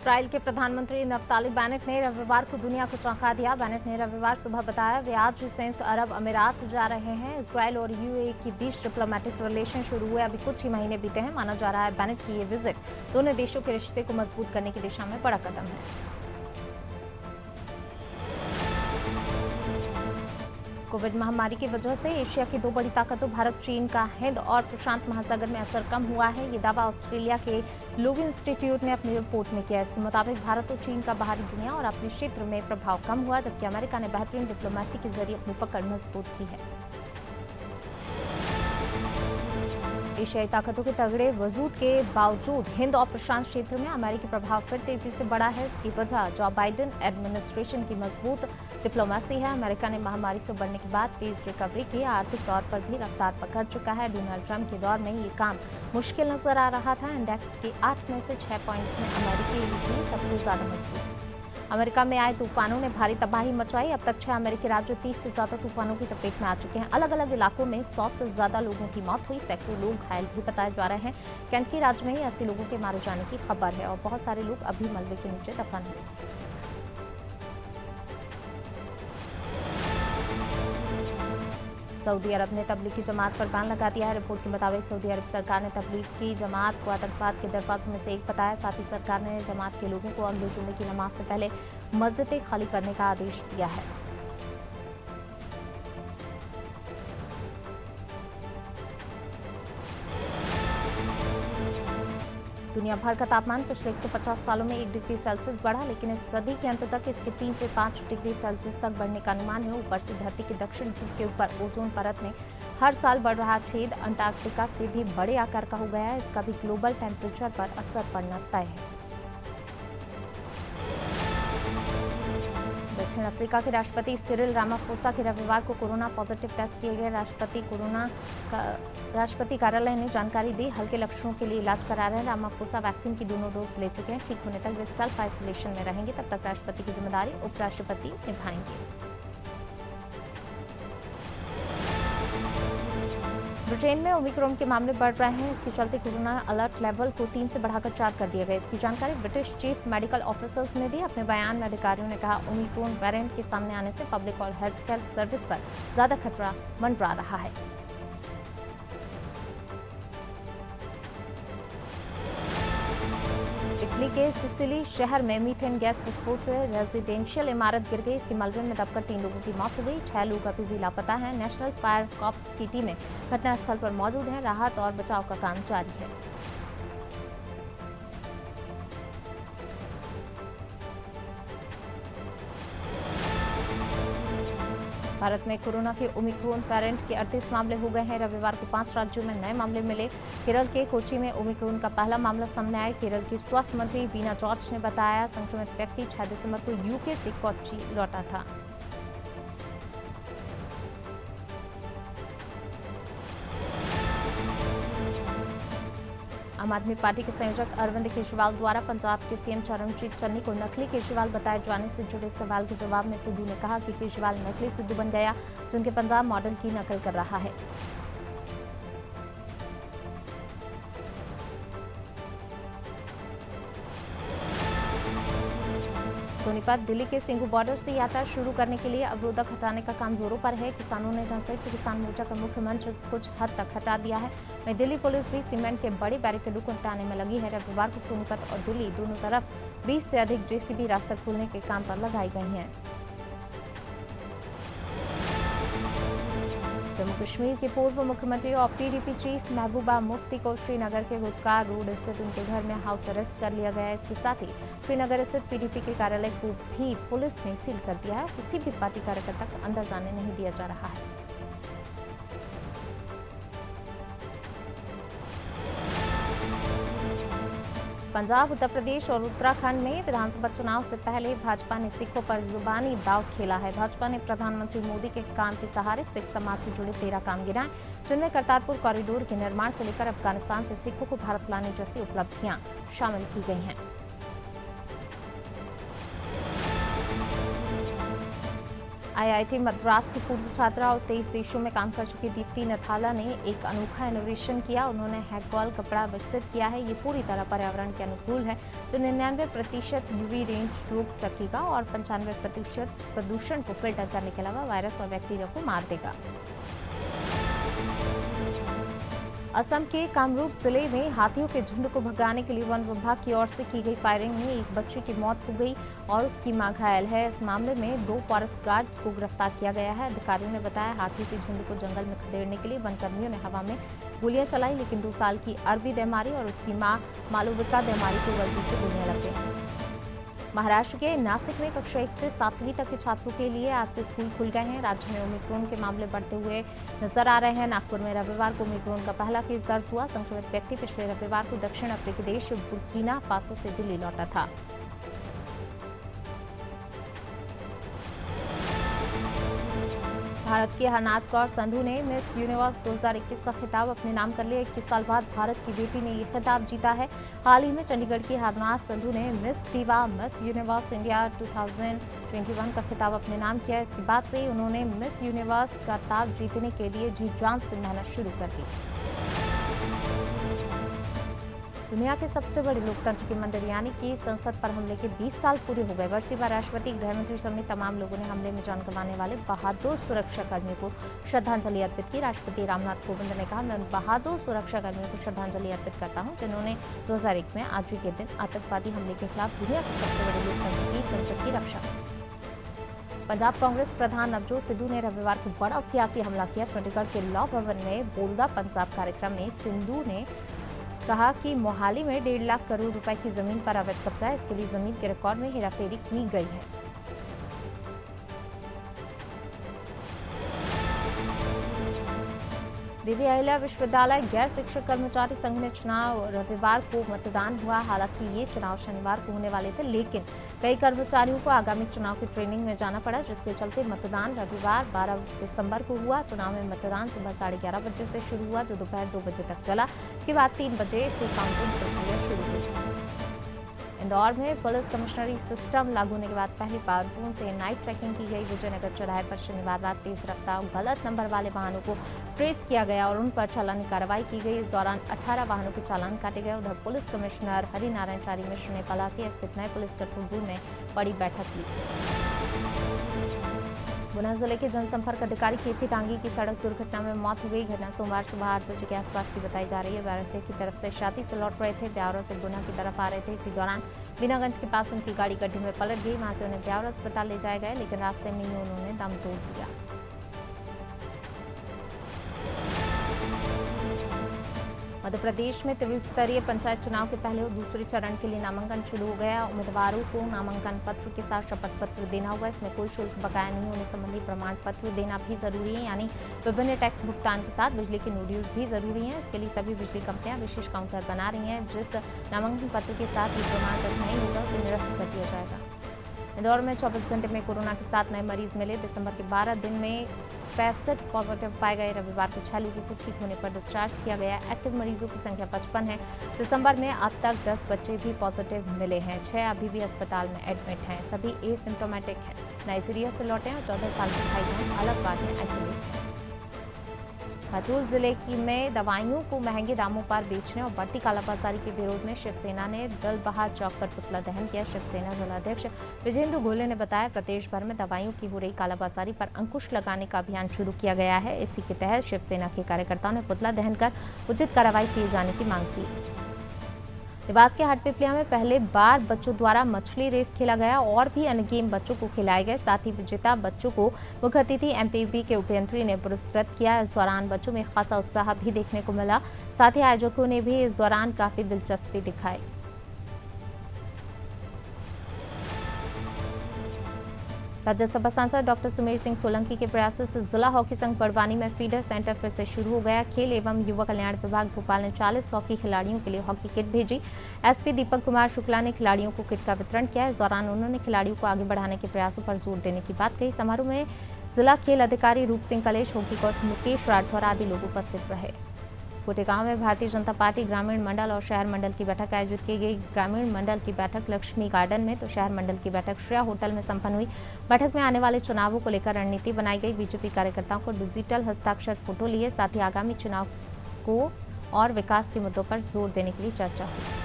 इस्राएल के प्रधानमंत्री Naftali Bennett ने रविवार को दुनिया को चौंका दिया। बेनेट ने रविवार सुबह बताया वे आज संयुक्त अरब अमीरात जा रहे हैं। इस्राएल और यूएई के बीच डिप्लोमेटिक रिलेशन शुरू हुए अभी कुछ ही महीने बीते हैं। माना जा रहा है बेनेट की ये विजिट दोनों देशों के रिश्ते को मजबूत करने की दिशा में बड़ा कदम है। कोविड महामारी की वजह से एशिया की दो बड़ी ताकतों भारत चीन का हिंद और प्रशांत महासागर में असर कम हुआ है। ये दावा ऑस्ट्रेलिया के लोग इंस्टीट्यूट ने अपनी रिपोर्ट में किया। इसके मुताबिक भारत और चीन का बाहरी दुनिया और अपने क्षेत्र में प्रभाव कम हुआ, जबकि अमेरिका ने बेहतरीन डिप्लोमेसी के जरिए अपनी पकड़ मजबूत की है। एशियाई ताकतों के तगड़े वजूद के बावजूद हिंद और प्रशांत क्षेत्र में अमेरिकी प्रभाव फिर तेजी से बढ़ा है। इसकी वजह जो बाइडेन एडमिनिस्ट्रेशन की मजबूत डिप्लोमेसी है। अमेरिका ने महामारी से उबरने के बाद तेज रिकवरी की, आर्थिक तौर पर भी रफ्तार पकड़ चुका है। डोनाल्ड ट्रंप के दौर में ये काम मुश्किल नजर आ रहा था। इंडेक्स के 8 में से 6 पॉइंट्स में अमेरिकी इकोनॉमी सबसे ज्यादा मजबूत है। अमेरिका में आए तूफानों ने भारी तबाही मचाई। अब तक 6 अमेरिकी राज्यों 30 से ज्यादा तूफानों की चपेट में आ चुके हैं। अलग अलग इलाकों में 100 से ज्यादा लोगों की मौत हुई, सैकड़ों लोग घायल भी बताए जा रहे हैं। केंटकी राज्य में ही 80 लोगों के मारे जाने की खबर है और बहुत सारे लोग अभी मलबे के नीचे दफन हुए। सऊदी अरब ने तबलीगी जमात पर बैन लगा दिया है। रिपोर्ट के मुताबिक सऊदी अरब सरकार ने तबलीगी जमात को आतंकवाद के दरवाजों में से एक बताया। साथ ही सरकार ने जमात के लोगों को अगले जुम्मे की नमाज से पहले मस्जिदें खाली करने का आदेश दिया है। दुनिया भर का तापमान पिछले 150 सालों में 1 डिग्री सेल्सियस बढ़ा, लेकिन इस सदी के अंत तक इसके 3 से 5 डिग्री सेल्सियस तक बढ़ने का अनुमान है। ऊपर से धरती के दक्षिण ध्रुव के ऊपर ओजोन परत में हर साल बढ़ रहा छेद अंटार्कटिका से भी बड़े आकार का हो गया है। इसका भी ग्लोबल टेम्परेचर पर असर पड़ना तय है। दक्षिण अफ्रीका के राष्ट्रपति सिरिल रामाफोसा के रविवार को कोरोना पॉजिटिव टेस्ट किए गए। राष्ट्रपति कार्यालय ने जानकारी दी। हल्के लक्षणों के लिए इलाज करा रहे हैं। रामाफोसा वैक्सीन की दोनों डोज ले चुके हैं। ठीक होने तक वे सेल्फ आइसोलेशन में रहेंगे। तब तक राष्ट्रपति की जिम्मेदारी उपराष्ट्रपति निभाएंगे। ब्रिटेन में ओमिक्रॉन के मामले बढ़ रहे हैं। इसके चलते कोरोना अलर्ट लेवल को 3 से बढ़ाकर 4 कर दिया गया। इसकी जानकारी ब्रिटिश चीफ मेडिकल ऑफिसर्स ने दी। अपने बयान में अधिकारियों ने कहा ओमिक्रॉन वेरिएंट के सामने आने से पब्लिक और हेल्थ केयर सर्विस पर ज्यादा खतरा मंडरा रहा है। इटली के सिसिली शहर में मीथेन गैस विस्फोट से रेजिडेंशियल इमारत गिर गई। इसके मलबे में दबकर 3 लोगों की मौत हो गई। 6 लोग अभी भी लापता हैं। नेशनल फायर कॉर्प्स की टीमें घटनास्थल पर मौजूद हैं। राहत और बचाव का काम जारी है। भारत में कोरोना के ओमिक्रॉन वेरिएंट के 38 मामले हो गए हैं। रविवार को 5 राज्यों में नए मामले मिले। केरल के कोच्चि में ओमिक्रॉन का पहला मामला सामने आया। केरल की स्वास्थ्य मंत्री वीना जॉर्ज ने बताया संक्रमित व्यक्ति 6 दिसंबर को यूके से कोच्चि लौटा था। आम आदमी पार्टी के संयोजक अरविंद केजरीवाल द्वारा पंजाब के सीएम चरणजीत चन्नी को नकली केजरीवाल बताए जाने से जुड़े सवाल के जवाब में सिद्धू ने कहा कि केजरीवाल नकली सिद्धू बन गया जो उनके पंजाब मॉडल की नकल कर रहा है। सोनीपत दिल्ली के सिंघू बॉर्डर से यात्रा शुरू करने के लिए अवरोधक हटाने का काम जोरों पर है। किसानों ने जहां संयुक्त किसान मोर्चा का मुख्य मंच कुछ हद तक हटा दिया है, वहीं दिल्ली पुलिस भी सीमेंट के बड़े बैरिकेडों को हटाने में लगी है। रविवार को सोनीपत और दिल्ली दोनों तरफ 20 से अधिक जेसीबी रास्ता खोलने के काम पर लगाई गई हैं। जम्मू कश्मीर के पूर्व मुख्यमंत्री और पीडीपी चीफ महबूबा मुफ्ती को श्रीनगर के गुलकार रोड स्थित उनके घर में हाउस अरेस्ट कर लिया गया है। इसके साथ ही श्रीनगर स्थित पीडीपी के कार्यालय को भी पुलिस ने सील कर दिया है। किसी भी पार्टी कार्यकर्ता को अंदर जाने नहीं दिया जा रहा है। पंजाब, उत्तर प्रदेश और उत्तराखंड में विधानसभा चुनाव से पहले भाजपा ने सिखों पर जुबानी दांव खेला है। भाजपा ने प्रधानमंत्री मोदी के काम के सहारे सिख समाज से जुड़े 13 काम गिनाए, जिनमें करतारपुर कॉरिडोर के निर्माण से लेकर अफगानिस्तान से सिखों को भारत लाने जैसी उपलब्धियां शामिल की गई हैं। आईआईटी मद्रास की पूर्व छात्रा और 23 देशों में काम कर चुकी दीप्ति नथाला ने एक अनोखा इनोवेशन किया। उन्होंने हैकॉल कपड़ा विकसित किया है। ये पूरी तरह पर्यावरण के अनुकूल है, जो 99% यूवी रेंज रोक सकेगा और 95% प्रदूषण को फिल्टर करने के अलावा वायरस और बैक्टीरिया को मार देगा। असम के कामरूप जिले में हाथियों के झुंड को भगाने के लिए वन विभाग की ओर से की गई फायरिंग में एक बच्चे की मौत हो गई और उसकी मां घायल है। इस मामले में 2 फॉरेस्ट गार्ड्स को गिरफ्तार किया गया है। अधिकारियों ने बताया हाथियों के झुंड को जंगल में खदेड़ने के लिए वनकर्मियों ने हवा में गोलियां चलाई, लेकिन 2 साल की अरबी देमारी और उसकी मां मालविका देमारी को गलती से गोलियां लग गई। महाराष्ट्र के नासिक में कक्षा 1 से 7वीं तक के छात्रों के लिए आज से स्कूल खुल गए हैं। राज्य में ओमिक्रॉन के मामले बढ़ते हुए नजर आ रहे हैं। नागपुर में रविवार को ओमिक्रॉन का पहला केस दर्ज हुआ। संक्रमित व्यक्ति पिछले रविवार को दक्षिण अफ्रीकी देश बुर्किना फासो से दिल्ली लौटा था। भारत की हरनाथ कौर संधू ने मिस यूनिवर्स 2021 का खिताब अपने नाम कर लिया। 21 साल बाद भारत की बेटी ने ये खिताब जीता है। हाल ही में चंडीगढ़ की हरनाथ संधू ने मिस टीवा मिस यूनिवर्स इंडिया 2021 का खिताब अपने नाम किया। इसके बाद से उन्होंने मिस यूनिवर्स का खिताब जीतने के लिए जी जान से मेहनत शुरू कर दी। दुनिया के सबसे बड़े लोकतंत्र के मंदिर यानी कि संसद पर हमले के 20 साल पूरे हो गए। वर्षीय राष्ट्रपति, गृहमंत्री समेत तमाम लोगों ने हमले में जान गंवाने वाले बहादुर सुरक्षा कर्मियों को श्रद्धांजलि अर्पित की। राष्ट्रपति रामनाथ कोविंद ने कहा, मैं उन बहादुर सुरक्षा कर्मियों को श्रद्धांजलि अर्पित करता हूं जिन्होंने 2001 में आज के दिन आतंकवादी हमले के खिलाफ दुनिया के सबसे बड़े लोकतंत्र की संसद की रक्षा की। पंजाब कांग्रेस प्रधान नवजोत सिद्धू ने रविवार को बड़ा सियासी हमला किया। चंडीगढ़ के लॉ भवन में बोलदा पंजाब कार्यक्रम में सिद्धू ने कहा कि मोहाली में 1.5 लाख करोड़ रुपए की जमीन पर अवैध कब्जा है। इसके लिए जमीन के रिकॉर्ड में हेराफेरी की गई है। देवी अहिल्या विश्वविद्यालय गैर शिक्षक कर्मचारी संघ ने चुनाव रविवार को मतदान हुआ। हालांकि ये चुनाव शनिवार को होने वाले थे, लेकिन कई कर्मचारियों को आगामी चुनाव की ट्रेनिंग में जाना पड़ा, जिसके चलते मतदान रविवार 12 दिसंबर को हुआ। चुनाव में मतदान सुबह 11:30 बजे से शुरू हुआ, जो दोपहर 2 बजे तक चला। इसके बाद 3 बजे से काउंटिंग प्रक्रिया शुरू हुई। इंदौर में पुलिस कमिश्नरी सिस्टम लागू होने के बाद पहली बार ड्रोन से नाइट ट्रैकिंग की गई। विजयनगर चौराहे पर शनिवार रात तेज रफ्तार गलत नंबर वाले वाहनों को ट्रेस किया गया और उन पर चालानी कार्रवाई की गई। इस दौरान 18 वाहनों के चालान काटे गए। उधर पुलिस कमिश्नर हरिनारायण चारी मिश्र ने पलासिया स्थित नए पुलिस कंट्रोल रूम में बड़ी बैठक ली। गुना जिले के जनसंपर्क अधिकारी केपी तांगी की सड़क दुर्घटना में मौत हो गई। घटना सोमवार सुबह 8 बजे के आसपास की बताई जा रही है। वाराणसी की तरफ से शादी से लौट रहे थे, ब्यावरा से गुना की तरफ आ रहे थे। इसी दौरान बीनागंज के पास उनकी गाड़ी गड्ढे में पलट गई। वहां से उन्हें ब्यावरा अस्पताल ले जाया गया, लेकिन रास्ते में ही उन्होंने दम तोड़ दिया। मध्य प्रदेश में त्रिस्तरीय पंचायत चुनाव के पहले और दूसरे चरण के लिए नामांकन शुरू हो गया। उम्मीदवारों को नामांकन पत्र के साथ शपथ पत्र देना होगा। इसमें कोई शुल्क बकाया नहीं होने संबंधी प्रमाण पत्र देना भी जरूरी है, यानी विभिन्न टैक्स भुगतान के साथ बिजली के नोटिस भी जरूरी है। इसके लिए सभी बिजली कंपनियां विशेष काउंटर बना रही हैं। जिस नामांकन पत्र के साथ ये प्रमाण पत्र नहीं होगा उसे निरस्त कर दिया जाएगा। इंदौर में 24 घंटे में कोरोना के 7 नए मरीज मिले। दिसंबर के 12 दिन में 65 पॉजिटिव पाए गए। रविवार को 6 लोगों को ठीक होने पर डिस्चार्ज किया गया। एक्टिव मरीजों की संख्या 55 है। दिसंबर में अब तक 10 बच्चे भी पॉजिटिव मिले हैं। 6 अभी भी अस्पताल में एडमिट हैं। सभी एसिम्प्टोमेटिक हैं। नाइजीरिया से लौटे और 14 साल के भाई बहन अलग वार्ड में आइसोलेट हैं। बैतूल जिले में दवाइयों को महंगे दामों पर बेचने और बढ़ती कालाबाजारी के विरोध में शिवसेना ने दल बहार चौक पर पुतला दहन किया। शिवसेना जिलाध्यक्ष विजेंद्र गोले ने बताया, प्रदेश भर में दवाइयों की हो रही कालाबाजारी पर अंकुश लगाने का अभियान शुरू किया गया है। इसी के तहत शिवसेना के कार्यकर्ताओं ने पुतला दहन कर उचित कार्रवाई किए जाने की मांग की। देवास के हाटपिपलिया में पहले बार बच्चों द्वारा मछली रेस खेला गया और भी अन्य गेम बच्चों को खिलाए गए। साथ ही विजेता बच्चों को मुख्य अतिथि एमपीबी के उपयंत्री ने पुरस्कृत किया। इस दौरान बच्चों में खासा उत्साह भी देखने को मिला। साथ ही आयोजकों ने भी इस दौरान काफी दिलचस्पी दिखाई। राज्यसभा सांसद डॉक्टर सुमेर सिंह सोलंकी के प्रयासों से जिला हॉकी संघ बड़वानी में फीडर सेंटर फिर से शुरू हो गया। खेल एवं युवा कल्याण विभाग भोपाल ने 40 हॉकी खिलाड़ियों के लिए हॉकी किट भेजी। एसपी दीपक कुमार शुक्ला ने खिलाड़ियों को किट का वितरण किया। इस दौरान उन्होंने खिलाड़ियों को आगे बढ़ाने के प्रयासों पर जोर देने की बात कही। समारोह में जिला खेल अधिकारी रूप सिंह कलेश, हॉकी कोच मुकेश राठौर आदि लोग उपस्थित रहे। कोटेगांव में भारतीय जनता पार्टी ग्रामीण मंडल और शहर मंडल की बैठक आयोजित की गई। ग्रामीण मंडल की बैठक लक्ष्मी गार्डन में तो शहर मंडल की बैठक श्रेया होटल में संपन्न हुई। बैठक में आने वाले चुनावों को लेकर रणनीति बनाई गई। बीजेपी कार्यकर्ताओं को डिजिटल हस्ताक्षर फोटो लिए, साथ ही आगामी चुनाव को और विकास के मुद्दों पर जोर देने के लिए चर्चा हुई।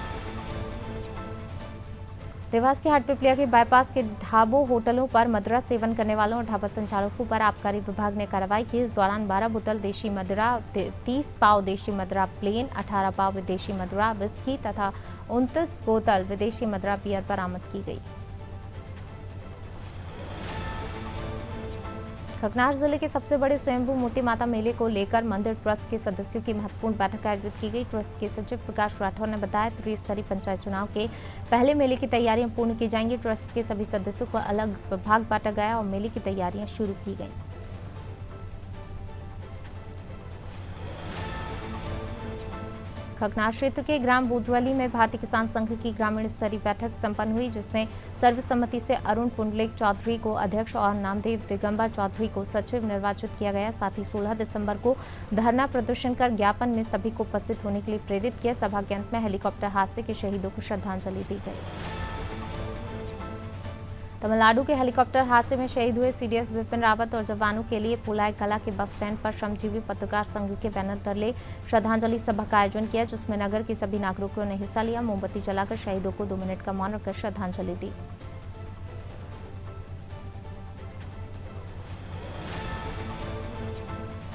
देवास के हाटपिपलिया के बाईपास के ढाबों होटलों पर मदिरा सेवन करने वालों और ढाबा संचालकों पर आबकारी विभाग ने कार्रवाई की। इस दौरान 12 बोतल देशी मदिरा, 30 पाव देशी मदिरा प्लेन, 18 पाव विदेशी मदिरा विस्की तथा 29 बोतल विदेशी मदिरा बियर बरामद की गई। खगनार जिले के सबसे बड़े स्वयंभू मोती माता मेले को लेकर मंदिर ट्रस्ट के सदस्यों की महत्वपूर्ण बैठक आयोजित की गई। ट्रस्ट के सचिव प्रकाश राठौर ने बताया, त्रिस्तरीय पंचायत चुनाव के पहले मेले की तैयारियां पूर्ण की जाएंगी। ट्रस्ट के सभी सदस्यों को अलग विभाग बांटा गया और मेले की तैयारियां शुरू की गई। खगनार क्षेत्र के ग्राम बूदवली में भारतीय किसान संघ की ग्रामीण स्तरीय बैठक संपन्न हुई, जिसमें सर्वसम्मति से अरुण पुंडलिक चौधरी को अध्यक्ष और नामदेव दिगंबर चौधरी को सचिव निर्वाचित किया गया। साथ ही 16 दिसंबर को धरना प्रदर्शन कर ज्ञापन में सभी को उपस्थित होने के लिए प्रेरित किया। सभा के अंत में हेलीकॉप्टर हादसे के शहीदों को श्रद्धांजलि दी गई। तमिलनाडु के हेलीकॉप्टर हादसे में शहीद हुए सीडीएस विपिन रावत और जवानों के लिए पुलाई कला के बस स्टैंड पर श्रमजीवी पत्रकार संघ के बैनर तले श्रद्धांजलि सभा का आयोजन किया, जिसमें नगर के सभी नागरिकों ने हिस्सा लिया। मोमबत्ती जलाकर शहीदों को 2 मिनट का मौन रखकर श्रद्धांजलि दी।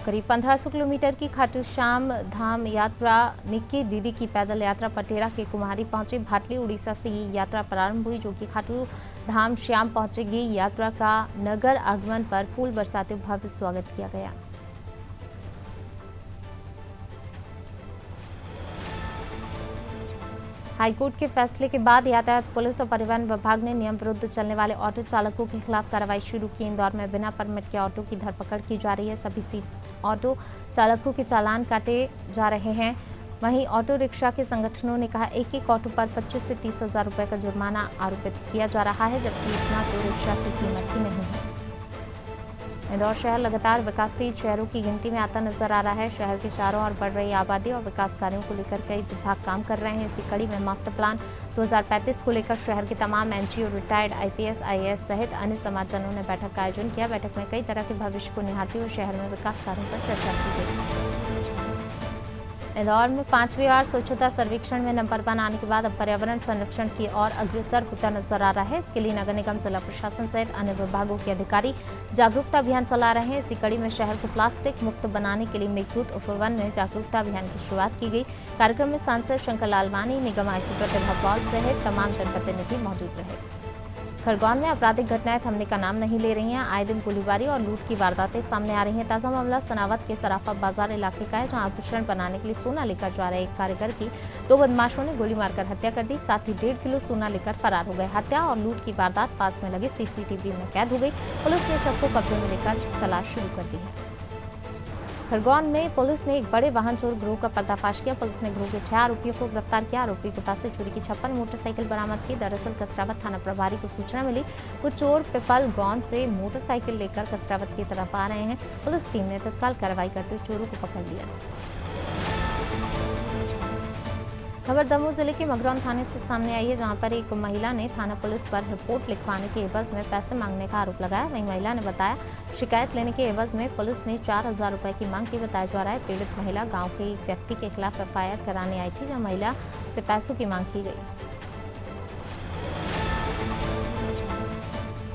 करीब 1500 किलोमीटर की खाटू श्याम धाम यात्रा निक्की दीदी की पैदल यात्रा पटेरा के कुम्हारी पहुंची। भाटली उड़ीसा से ये यात्रा प्रारंभ हुई, जो कि खाटू धाम श्याम पहुंचेगी। यात्रा का नगर आगमन पर फूल बरसाते भव्य स्वागत किया गया। हाईकोर्ट के फैसले के बाद यातायात पुलिस और परिवहन विभाग ने नियम विरुद्ध चलने वाले ऑटो चालकों के खिलाफ कार्रवाई शुरू की। इंदौर में बिना परमिट के ऑटो की धरपकड़ की जा रही है। सभी ऑटो चालकों के चालान काटे जा रहे हैं। वहीं ऑटो रिक्शा के संगठनों ने कहा, एक ऑटो पर 25 से 30 हजार रुपए का जुर्माना आरोपित किया जा रहा है, जबकि इतना तो रिक्शा की कीमत ही नहीं है। इंदौर शहर लगातार विकासशील शहरों की गिनती में आता नजर आ रहा है। शहर के चारों ओर बढ़ रही आबादी और विकास कार्यों को लेकर कई विभाग काम कर रहे हैं। इसी कड़ी में मास्टर प्लान 2035 को लेकर शहर के तमाम एनजीओ, रिटायर्ड आईपीएस, आईएएस सहित अन्य समाजजनों ने बैठक का आयोजन किया। बैठक में कई तरह के भविष्य को निहारते हुए शहर में विकास कार्यों पर चर्चा की गई। इंदौर में 5वीं बार स्वच्छता सर्वेक्षण में नंबर 1 आने के बाद अब पर्यावरण संरक्षण की ओर अग्रसर होता नजर आ रहा है। इसके लिए नगर निगम, जिला प्रशासन सहित अन्य विभागों के अधिकारी जागरूकता अभियान चला रहे हैं। इसी कड़ी में शहर को प्लास्टिक मुक्त बनाने के लिए मेघदूत उपवन में जागरूकता अभियान की शुरुआत की गई। कार्यक्रम में सांसद शंकर लालवानी, निगम आयुक्त प्रतिभा पॉल सहित तमाम जनप्रतिनिधि मौजूद रहे। खरगोन में आपराधिक घटनाएं थमने का नाम नहीं ले रही हैं। आए दिन गोलीबारी और लूट की वारदातें सामने आ रही हैं। ताजा मामला सनावत के सराफा बाजार इलाके का है, जहां आभूषण बनाने के लिए सोना लेकर जा रहे एक कारीगर की 2 बदमाशों ने गोली मारकर हत्या कर दी। साथ ही 1.5 किलो सोना लेकर फरार हो गए। हत्या और लूट की वारदात पास में लगे सीसीटीवी में कैद हो गई। पुलिस ने शव को कब्जे में लेकर तलाश शुरू कर दी है। खरगोन में पुलिस ने एक बड़े वाहन चोर गिरोह का पर्दाफाश किया। पुलिस ने गिरोह के 6 आरोपियों को गिरफ्तार किया। आरोपी के पास से चोरी की 56 मोटरसाइकिल बरामद की। दरअसल कसरावत थाना प्रभारी को सूचना मिली, कुछ चोर पिपल गांव से मोटरसाइकिल लेकर कसरावत की तरफ आ रहे हैं। पुलिस टीम ने तत्काल कार्रवाई करते हुए चोरों को पकड़ लिया। खबर दमोह जिले के मगरौन थाने से सामने आई है, जहां पर एक महिला ने थाना पुलिस पर रिपोर्ट लिखवाने के एवज में पैसे मांगने का आरोप लगाया। वहीं महिला ने बताया, शिकायत लेने के एवज में पुलिस ने 4000 रुपए की मांग की बताया जा रहा है। पीड़ित महिला गांव के एक व्यक्ति के खिलाफ एफआईआर कराने आई थी, जहां महिला से पैसों की मांग की गई।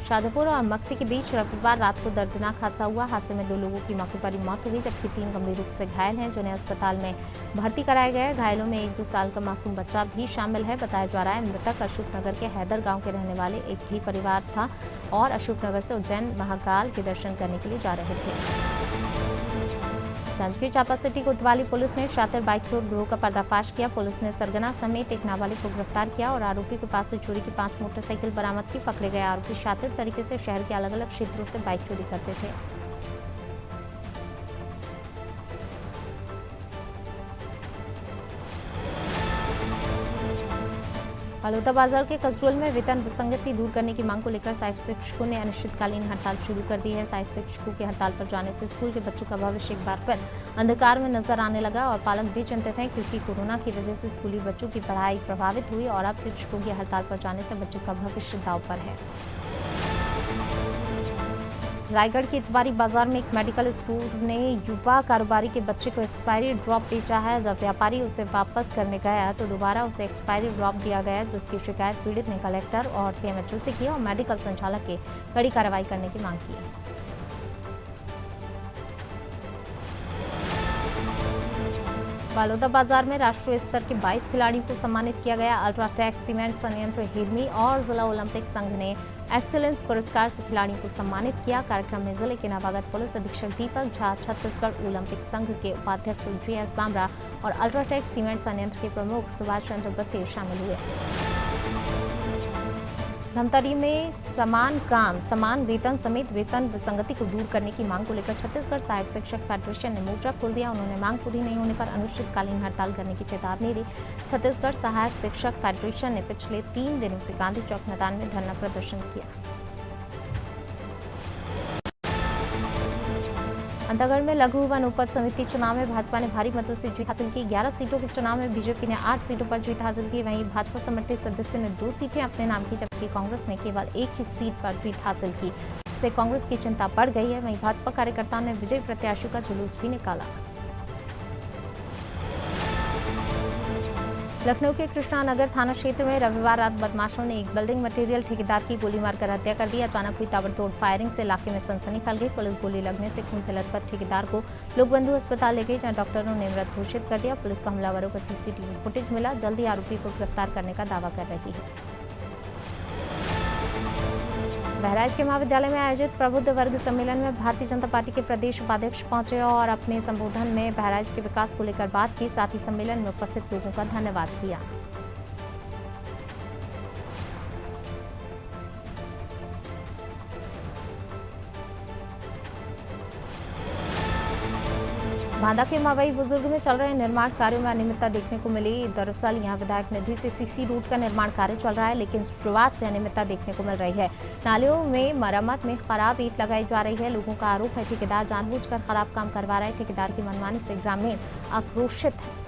शाजापुर और मक्सी के बीच रविवार रात को दर्दनाक हादसा हुआ। हादसे में 2 लोगों की मौके पर ही मौत हो गई, जबकि 3 गंभीर रूप से घायल हैं, जिन्हें अस्पताल में भर्ती कराया गया है। घायलों में 1-2 साल का मासूम बच्चा भी शामिल है। बताया जा रहा है, मृतक अशोकनगर के हैदर गांव के रहने वाले एक ही परिवार था और अशोकनगर से उज्जैन महाकाल के दर्शन करने के लिए जा रहे थे। जांजगीर चांपा सिटी कोतवाली पुलिस ने शातिर बाइक चोर गिरोह का पर्दाफाश किया। पुलिस ने सरगना समेत एक नाबालिग को गिरफ्तार किया और आरोपी के पास से चोरी की 5 मोटरसाइकिल बरामद की। पकड़े गए आरोपी शातिर तरीके से शहर के अलग अलग क्षेत्रों से बाइक चोरी करते थे। बलौदा बाजार के कसडोल में वेतन विसंगति दूर करने की मांग को लेकर सहायक शिक्षकों ने अनिश्चितकालीन हड़ताल शुरू कर दी है। सहायक शिक्षकों की हड़ताल पर जाने से स्कूल के बच्चों का भविष्य एक बार फिर अंधकार में नजर आने लगा और पालक भी चिंतित हैं क्योंकि कोरोना की वजह से स्कूली बच्चों की पढ़ाई प्रभावित हुई और अब शिक्षकों की हड़ताल पर जाने से बच्चों का भविष्य दांव पर है। रायगढ़ के इतवारी बाजार में एक मेडिकल स्टोर ने युवा कारोबारी के बच्चे को एक्सपायरी ड्रॉप बेचा है। जब व्यापारी उसे वापस करने गया तो दोबारा उसे एक्सपायरी ड्रॉप दिया गया, जिसकी शिकायत पीड़ित ने कलेक्टर और सीएमएचओ से की और मेडिकल संचालक के कड़ी कार्रवाई करने की मांग की है। बलौदा बाजार में राष्ट्रीय स्तर के 22 खिलाड़ियों को सम्मानित किया गया। अल्ट्राटेक सीमेंट संयंत्र हिरनी और जिला ओलंपिक संघ ने एक्सीलेंस पुरस्कार से खिलाड़ियों को सम्मानित किया। कार्यक्रम में जिले के नवागत पुलिस अधीक्षक दीपक झा, छत्तीसगढ़ ओलंपिक संघ के उपाध्यक्ष GS बामरा और अल्ट्राटेक सीमेंट संयंत्र के प्रमुख सुभाष चंद्र बसेर शामिल हुए। धमतरी में समान काम समान वेतन समेत वेतन विसंगति को दूर करने की मांग को लेकर छत्तीसगढ़ सहायक शिक्षक फेडरेशन ने मोर्चा खोल दिया। उन्होंने मांग पूरी नहीं होने पर अनिश्चितकालीन हड़ताल करने की चेतावनी दी। छत्तीसगढ़ सहायक शिक्षक फेडरेशन ने पिछले 3 दिनों से गांधी चौक मैदान में धरना प्रदर्शन किया। अंतागढ़ में लघु वन उपज समिति चुनाव में भाजपा ने भारी मतों से जीत हासिल की। 11 सीटों के चुनाव में बीजेपी ने 8 सीटों पर जीत हासिल की। वहीं भाजपा समर्थित सदस्यों ने 2 सीटें अपने नाम की, जबकि कांग्रेस ने केवल 1 ही सीट पर जीत हासिल की, जिससे कांग्रेस की चिंता बढ़ गई है। वहीं भाजपा कार्यकर्ताओं ने विजयी प्रत्याशियों का जुलूस भी निकाला। लखनऊ के कृष्णानगर थाना क्षेत्र में रविवार रात बदमाशों ने एक बिल्डिंग मटेरियल ठेकेदार की गोली मारकर हत्या कर दी। अचानक हुई ताबड़तोड़ फायरिंग से इलाके में सनसनी फैल गई। पुलिस गोली लगने से खून से लथपथ ठेकेदार को लोकबंधु अस्पताल ले गई, जहां डॉक्टरों ने मृत घोषित कर दिया। पुलिस को हमलावरों का CCTV फुटेज मिला, जल्द ही आरोपी को गिरफ्तार करने का दावा कर रही है। बहराइच के महाविद्यालय में आयोजित प्रबुद्ध वर्ग सम्मेलन में भारतीय जनता पार्टी के प्रदेश उपाध्यक्ष पहुंचे और अपने संबोधन में बहराइच के विकास को लेकर बात की। साथ ही सम्मेलन में उपस्थित लोगों का धन्यवाद किया। बांदा के मवई बुजुर्ग में चल रहे निर्माण कार्यों में अनियमितता देखने को मिली। दरअसल यहां विधायक निधि से CC रोड का निर्माण कार्य चल रहा है, लेकिन शुरुआत से अनियमितता देखने को मिल रही है। नालियों में मरम्मत में खराब ईंट लगाई जा रही है। लोगों का आरोप है ठेकेदार जानबूझकर खराब काम करवा रहा है। ठेकेदार की मनमानी से ग्रामीण आक्रोशित है।